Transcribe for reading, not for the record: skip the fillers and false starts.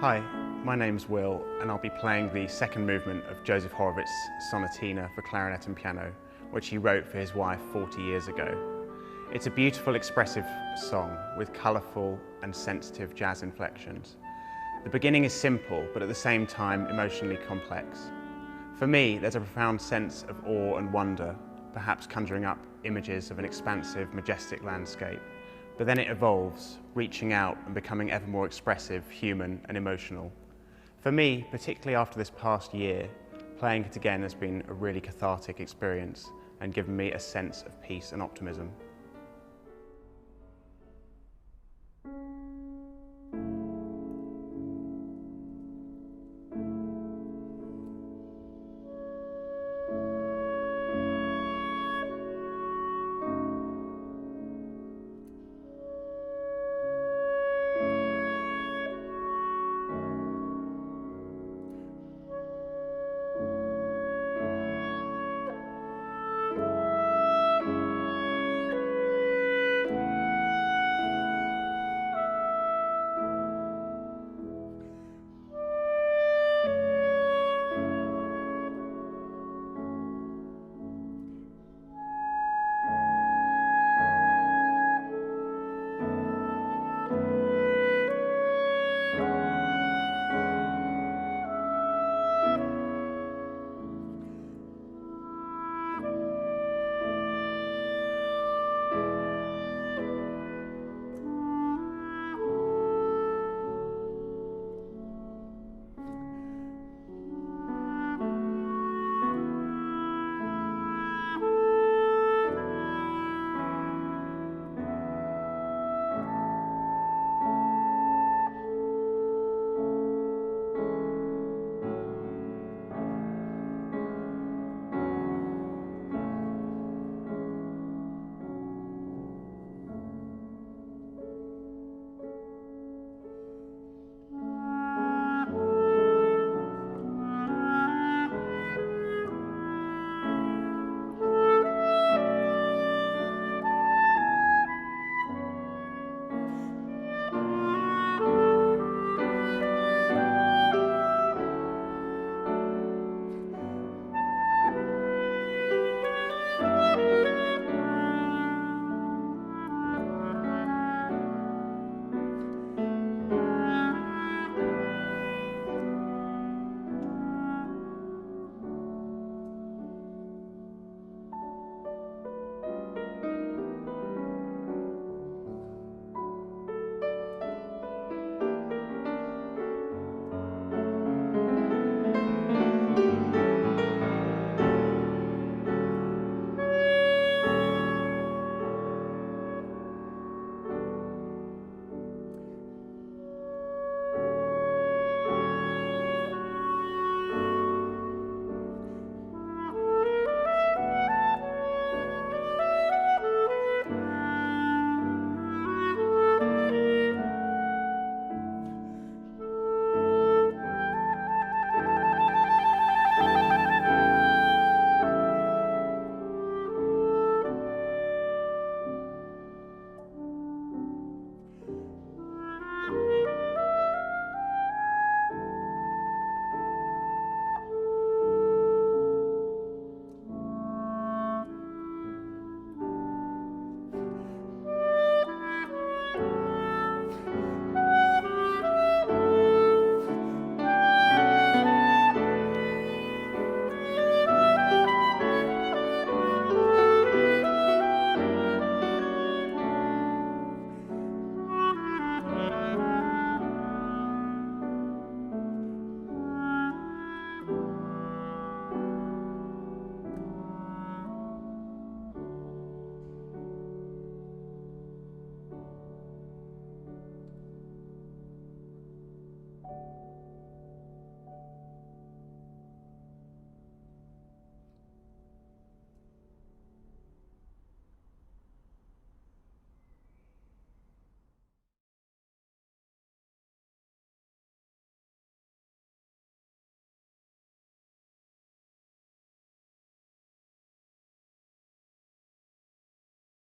Hi, my name's Will and I'll be playing the second movement of Joseph Horowitz's Sonatina for clarinet and piano, which he wrote for his wife 40 years ago. It's a beautiful, expressive song with colourful and sensitive jazz inflections. The beginning is simple, but at the same time emotionally complex. For me, there's a profound sense of awe and wonder, perhaps conjuring up images of an expansive, majestic landscape. But then it evolves, reaching out and becoming ever more expressive, human and emotional. For me, particularly after this past year, playing it again has been a really cathartic experience and given me a sense of peace and optimism.